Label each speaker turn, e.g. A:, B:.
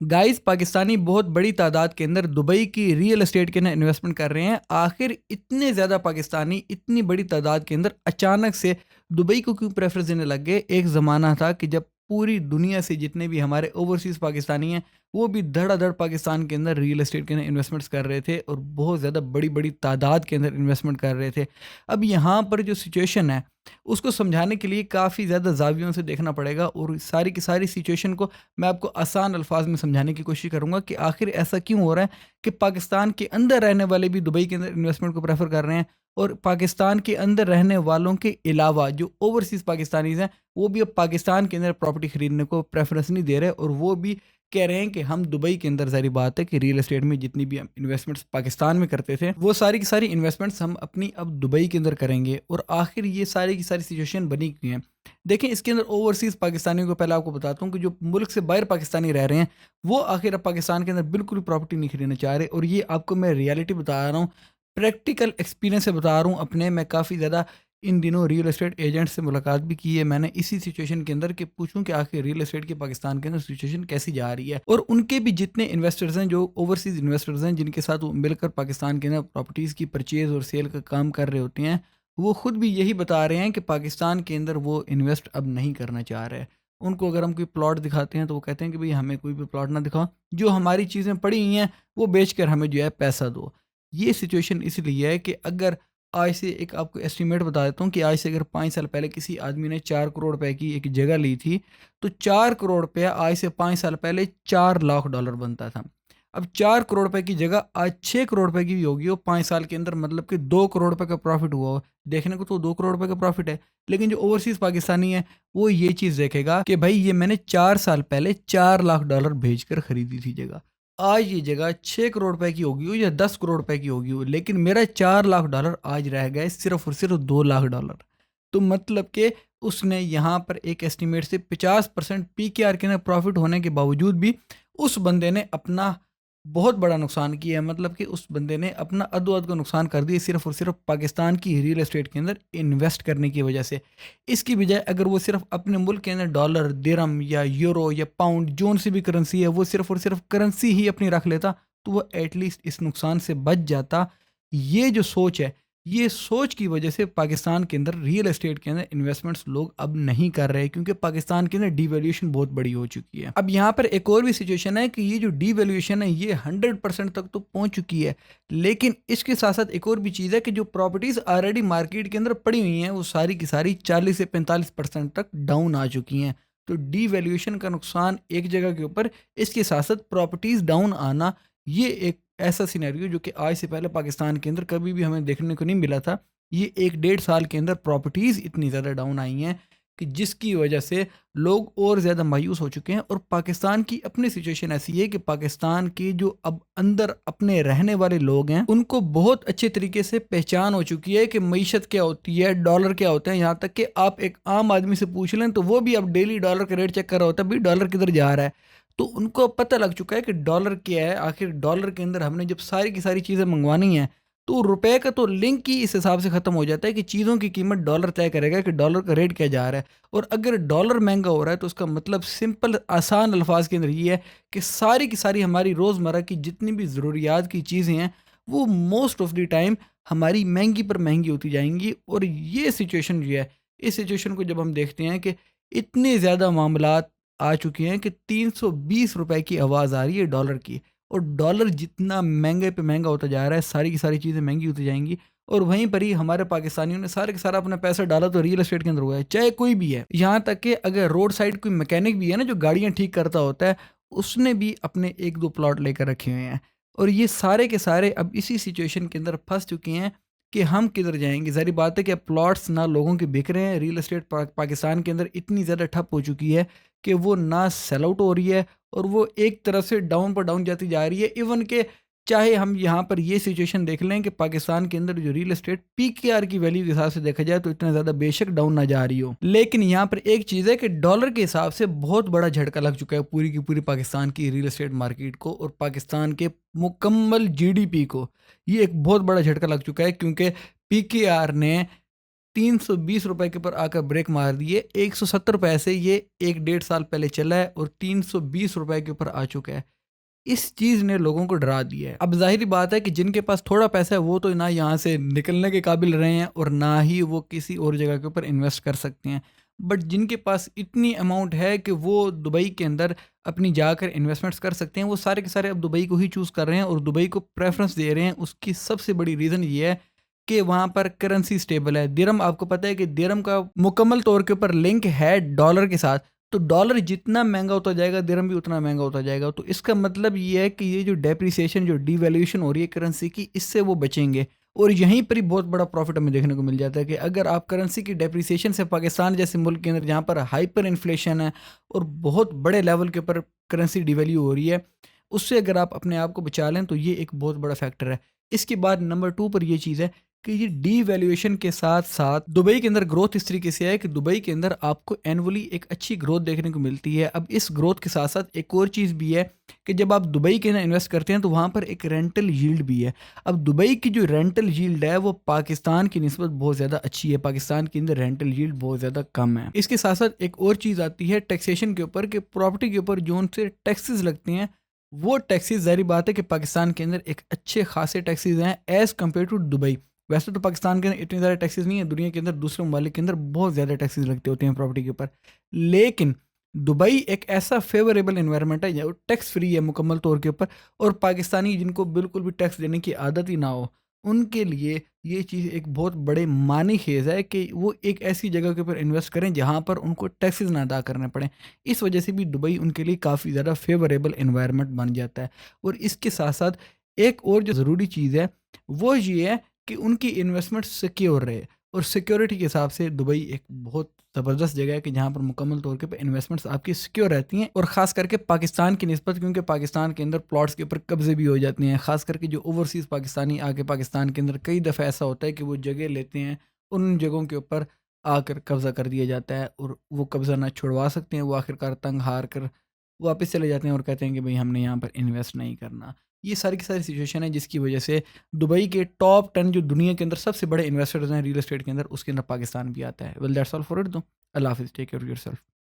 A: Guys Pakistani बहुत बड़ी तादाद के अंदर दुबई की रियल एस्टेट के अंदर इन्वेस्टमेंट कर रहे हैं। आखिर इतने ज़्यादा पाकिस्तानी इतनी बड़ी तादाद के अंदर अचानक से दुबई को क्यों प्रेफरेंस देने लग गए? एक ज़माना था कि जब पूरी दुनिया से जितने भी हमारे ओवरसीज़ पाकिस्तानी हैं वो भी धड़ाधड़ पाकिस्तान के अंदर रियल एस्टेट के अंदर इन्वेस्टमेंट्स कर रहे थे और बहुत ज़्यादा बड़ी बड़ी तादाद के अंदर इन्वेस्टमेंट कर रहे थे। अब यहाँ पर जो सिचुएशन है उसको समझाने के लिए काफ़ी ज़्यादा ज़ावियों से देखना पड़ेगा और सारी की सारी सिचुएशन को मैं आपको आसान अल्फाज में समझाने की कोशिश करूंगा कि आखिर ऐसा क्यों हो रहा है कि पाकिस्तान के अंदर रहने वाले भी दुबई के अंदर इन्वेस्टमेंट को प्रेफर कर रहे हैं और पाकिस्तान के अंदर रहने वालों के अलावा जो ओवरसीज़ पाकिस्तानीज हैं वो भी अब पाकिस्तान के अंदर प्रॉपर्टी खरीदने को प्रेफरेंस नहीं दे रहे और वो भी कह रहे हैं कि हम दुबई के अंदर ज़ाहिर बात है कि रियल एस्टेट में जितनी भी हम इन्वेस्टमेंट्स पाकिस्तान में करते थे वो सारी की सारी इन्वेस्टमेंट्स हम अपनी अब दुबई के अंदर करेंगे। और आखिर ये सारी की सारी सिचुएशन बनी क्यों है? देखें, इसके अंदर ओवरसीज़ पाकिस्तानियों को पहले आपको बताता हूँ कि जो मुल्क से बाहर पाकिस्तानी रह रहे हैं वो आखिर अब पाकिस्तान के अंदर बिल्कुल भी प्रॉपर्टी नहीं खरीदना चाह रहे और ये आपको मैं रियलिटी बता रहा हूँ, प्रैक्टिकल एक्सपीरियंस से बता रहा हूँ अपने। मैं काफ़ी ज़्यादा इन दिनों रियल एस्टेट एजेंट से मुलाकात भी की है मैंने इसी सिचुएशन के अंदर कि पूछूं कि आखिर रियल एस्टेट की पाकिस्तान के अंदर सिचुएशन कैसी जा रही है। और उनके भी जितने इन्वेस्टर्स हैं जो ओवरसीज़ इन्वेस्टर्स हैं जिनके साथ वो मिलकर पाकिस्तान के अंदर प्रॉपर्टीज़ की परचेज़ और सेल का काम कर रहे होते हैं वो खुद भी यही बता रहे हैं कि पाकिस्तान के अंदर वो इन्वेस्ट अब नहीं करना चाह रहे हैं। उनको अगर हम कोई प्लॉट दिखाते हैं तो वो कहते हैं कि भाई हमें कोई भी प्लॉट ना दिखाओ, जो हमारी चीज़ें पड़ी हुई हैं वो बेच कर हमें जो है पैसा दो। ये सिचुएशन इसलिए है कि अगर आज से एक आपको एस्टीमेट बता देता हूँ कि आज से अगर 5 साल पहले किसी आदमी ने 4 करोड़ रुपए की एक जगह ली थी तो 4 करोड़ रुपया आज से 5 साल पहले $4 लाख बनता था। अब 4 करोड़ रुपए की जगह आज 6 करोड़ रुपए की भी होगी वो 5 साल के अंदर, मतलब कि 2 करोड़ रुपए का प्रॉफिट हुआ हो। देखने को तो 2 करोड़ रुपए का प्रॉफिट है, लेकिन जो ओवरसीज पाकिस्तानी है वो ये चीज़ देखेगा कि भाई ये मैंने 4 साल पहले $4 लाख भेज कर खरीदी थी जगह। आज ये जगह 6 करोड़ रुपए की होगी हो या 10 करोड़ रुपए की होगी हो, लेकिन मेरा $4 लाख आज रह गए सिर्फ और सिर्फ $2 लाख। तो मतलब कि उसने यहाँ पर एक एस्टिमेट से 50% PKR के ना प्रॉफिट होने के बावजूद भी उस बंदे ने अपना बहुत बड़ा नुकसान किया है। मतलब कि उस बंदे ने अपना अदो-अद का नुकसान कर दिया सिर्फ और सिर्फ पाकिस्तान की रियल एस्टेट के अंदर इन्वेस्ट करने की वजह से। इसकी बजाय अगर वो सिर्फ अपने मुल्क के अंदर डॉलर, दिरहम या यूरो या पाउंड जोन सी भी करेंसी है वो सिर्फ और सिर्फ करेंसी ही अपनी रख लेता तो वो एटलीस्ट इस नुकसान से बच जाता। ये जो सोच है, ये सोच की वजह से पाकिस्तान के अंदर रियल एस्टेट के अंदर इन्वेस्टमेंट्स लोग अब नहीं कर रहे क्योंकि पाकिस्तान के अंदर डिवैल्यूएशन बहुत बड़ी हो चुकी है। अब यहाँ पर एक और भी सिचुएशन है कि ये जो डिवैल्यूएशन है ये 100% तक तो पहुंच चुकी है, लेकिन इसके साथ साथ एक और भी चीज़ है कि जो प्रॉपर्टीज़ ऑलरेडी मार्केट के अंदर पड़ी हुई हैं वो सारी की सारी 40 से 45% तक डाउन आ चुकी हैं। तो डिवैल्यूएशन का नुकसान एक जगह के ऊपर, इसके साथ साथ प्रॉपर्टीज़ डाउन आना, ये एक ऐसा सिनेरियो जो कि आज से पहले पाकिस्तान के अंदर कभी भी हमें देखने को नहीं मिला था। ये 1 डेढ़ साल के अंदर प्रॉपर्टीज़ इतनी ज़्यादा डाउन आई हैं कि जिसकी वजह से लोग और ज़्यादा मायूस हो चुके हैं। और पाकिस्तान की अपनी सिचुएशन ऐसी है कि पाकिस्तान के जो अब अंदर अपने रहने वाले लोग हैं उनको बहुत अच्छे तरीके से पहचान हो चुकी है कि मईशत क्या होती है, डॉलर क्या होता है। यहाँ तक कि आप एक आम आदमी से पूछ लें तो वो भी अब डेली डॉलर का रेट चेक कर रहा होता है, भाई डॉलर किधर जा रहा है। तो उनको पता लग चुका है कि डॉलर क्या है। आखिर डॉलर के अंदर हमने जब सारी की सारी चीज़ें मंगवानी हैं तो रुपए का तो लिंक ही इस हिसाब से ख़त्म हो जाता है कि चीज़ों की कीमत डॉलर तय करेगा कि डॉलर का रेट क्या जा रहा है। और अगर डॉलर महंगा हो रहा है तो उसका मतलब सिंपल आसान अल्फाज के अंदर ये है कि सारी की सारी हमारी रोज़मर्रा की जितनी भी ज़रूरियात की चीज़ें हैं वो मोस्ट ऑफ द टाइम हमारी महंगी पर महंगी होती जाएंगी। और ये सिचुएशन जो है, इस सिचुएशन को जब हम देखते हैं कि इतने ज़्यादा मामलात आ चुकी हैं कि 320 रुपए की आवाज़ आ रही है डॉलर की। और डॉलर जितना महंगे पे महंगा होता जा रहा है सारी की सारी चीज़ें महंगी होती जाएंगी। और वहीं पर ही हमारे पाकिस्तानियों ने सारे का सारा अपना पैसा डाला तो रियल एस्टेट के अंदर हुआ है, चाहे कोई भी है। यहाँ तक कि अगर रोड साइड कोई मैकेनिक भी है ना जो गाड़ियाँ ठीक करता होता है, उसने भी अपने 1-2 प्लॉट लेकर रखे हुए हैं। और ये सारे के सारे अब इसी सिचुएशन के अंदर फंस चुके हैं कि हम किधर जाएंगे। ज़ाहिर बात है कि अब प्लॉट्स ना लोगों के बिक रहे हैं, रियल एस्टेट पाकिस्तान के अंदर इतनी ज़्यादा ठप हो चुकी है कि वो ना सेल आउट हो रही है और वो एक तरह से डाउन पर डाउन जाती जा रही है। इवन के चाहे हम यहाँ पर ये सिचुएशन देख लें कि पाकिस्तान के अंदर जो रियल एस्टेट PKR की वैल्यू के हिसाब से देखा जाए तो इतना ज़्यादा बेशक डाउन ना जा रही हो, लेकिन यहाँ पर एक चीज़ है कि डॉलर के हिसाब से बहुत बड़ा झटका लग चुका है पूरी की पूरी पाकिस्तान की रियल एस्टेट मार्केट को और पाकिस्तान के मुकम्मल GDP को। ये एक बहुत बड़ा झटका लग चुका है क्योंकि PKR ने 320 روپے کے اوپر آ کر بریک مار دیے. 170 روپے سے یہ 1.5 سال پہلے چلا ہے اور 320 روپے کے اوپر آ چکا ہے. اس چیز نے لوگوں کو ڈرا دیا ہے. اب ظاہری بات ہے کہ جن کے پاس تھوڑا پیسہ ہے وہ تو نہ یہاں سے نکلنے کے قابل رہے ہیں اور نہ ہی وہ کسی اور جگہ کے اوپر انویسٹ کر سکتے ہیں. بٹ جن کے پاس اتنی اماؤنٹ ہے کہ وہ دبئی کے اندر اپنی جا کر انویسٹمنٹس کر سکتے ہیں، وہ سارے کے سارے اب دبئی کو ہی چوز کر رہے ہیں اور دبئی کو پریفرنس دے رہے ہیں. اس کی سب سے بڑی ریزن یہ ہے کہ وہاں پر کرنسی سٹیبل ہے. درہم، آپ کو پتہ ہے کہ درہم کا مکمل طور کے اوپر لنک ہے ڈالر کے ساتھ، تو ڈالر جتنا مہنگا ہوتا جائے گا درہم بھی اتنا مہنگا ہوتا جائے گا. تو اس کا مطلب یہ ہے کہ یہ جو ڈیپریسیشن، جو ڈی ویلیویشن ہو رہی ہے کرنسی کی، اس سے وہ بچیں گے. اور یہیں پر ہی بہت بڑا پروفٹ ہمیں دیکھنے کو مل جاتا ہے کہ اگر آپ کرنسی کی ڈیپریسیشن سے پاکستان جیسے ملک کے اندر جہاں پر ہائپر انفلیشن ہے اور بہت بڑے لیول کے اوپر کرنسی ڈی ویلیو ہو رہی ہے، اس سے اگر آپ اپنے آپ کو بچا لیں تو یہ ایک بہت بڑا فیکٹر ہے. اس کے بعد نمبر 2 پر یہ چیز ہے کہ یہ ڈی ویلیویشن کے ساتھ ساتھ دبئی کے اندر گروتھ اس طریقے سے ہے کہ دبئی کے اندر آپ کو اینولی ایک اچھی گروتھ دیکھنے کو ملتی ہے. اب اس گروتھ کے ساتھ ساتھ ایک اور چیز بھی ہے کہ جب آپ دبئی کے اندر انویسٹ کرتے ہیں تو وہاں پر ایک رینٹل ییلڈ بھی ہے. اب دبئی کی جو رینٹل ییلڈ ہے وہ پاکستان کی نسبت بہت زیادہ اچھی ہے. پاکستان کے اندر رینٹل ییلڈ بہت زیادہ کم ہے. اس کے ساتھ ساتھ ایک اور چیز آتی ہے ٹیکسیشن کے اوپر کہ پراپرٹی کے اوپر جو ان سے ٹیکسز لگتے ہیں، وہ ٹیکسز ظاہری بات ہے کہ پاکستان کے اندر ایک اچھے خاصے ٹیکسز ہیں ایز کمپیئر ٹو دبئی. ویسے تو پاکستان کے اندر اتنے زیادہ ٹیکسز نہیں ہیں، دنیا کے اندر دوسرے ممالک کے اندر بہت زیادہ ٹیکسز لگتے ہوتے ہیں پراپرٹی کے اوپر. لیکن دبئی ایک ایسا فیوریبل انوائرمنٹ ہے جو ٹیکس فری ہے مکمل طور کے اوپر، اور پاکستانی جن کو بالکل بھی ٹیکس دینے کی عادت ہی نہ ہو ان کے لیے یہ چیز ایک بہت بڑے معنی خیز ہے کہ وہ ایک ایسی جگہ کے اوپر انویسٹ کریں جہاں پر ان کو ٹیکسز نہ ادا کرنے پڑیں. اس وجہ سے بھی دبئی ان کے لیے کافی زیادہ فیوریبل انوائرمنٹ بن جاتا ہے. اور اس کے ساتھ ساتھ ایک اور جو ضروری چیز ہے وہ یہ ہے کہ ان کی انویسٹمنٹ سیکیور رہے، اور سیکیورٹی کے حساب سے دبئی ایک بہت زبردست جگہ ہے کہ جہاں پر مکمل طور کے انویسٹمنٹس آپ کی سیکیور رہتی ہیں. اور خاص کر کے پاکستان کی نسبت، کیونکہ پاکستان کے اندر پلاٹس کے اوپر قبضے بھی ہو جاتے ہیں، خاص کر کے جو اوورسیز پاکستانی آ کے پاکستان کے اندر کئی دفعہ ایسا ہوتا ہے کہ وہ جگہ لیتے ہیں، ان جگہوں کے اوپر آ کر قبضہ کر دیا جاتا ہے اور وہ قبضہ نہ چھڑوا سکتے ہیں. وہ آخرکار تنگ ہار کر واپس چلے جاتے ہیں اور کہتے ہیں کہ بھئی ہم نے یہاں پر انویسٹ نہیں کرنا. یہ ساری کی ساری سچویشن ہے جس کی وجہ سے دبئی کے ٹاپ 10 جو دنیا کے اندر سب سے بڑے انویسٹرز ہیں ریل اسٹیٹ کے اندر، اس کے اندر پاکستان بھی آتا ہے. Well that's all for it. دو اللہ حافظ. Take care of your self.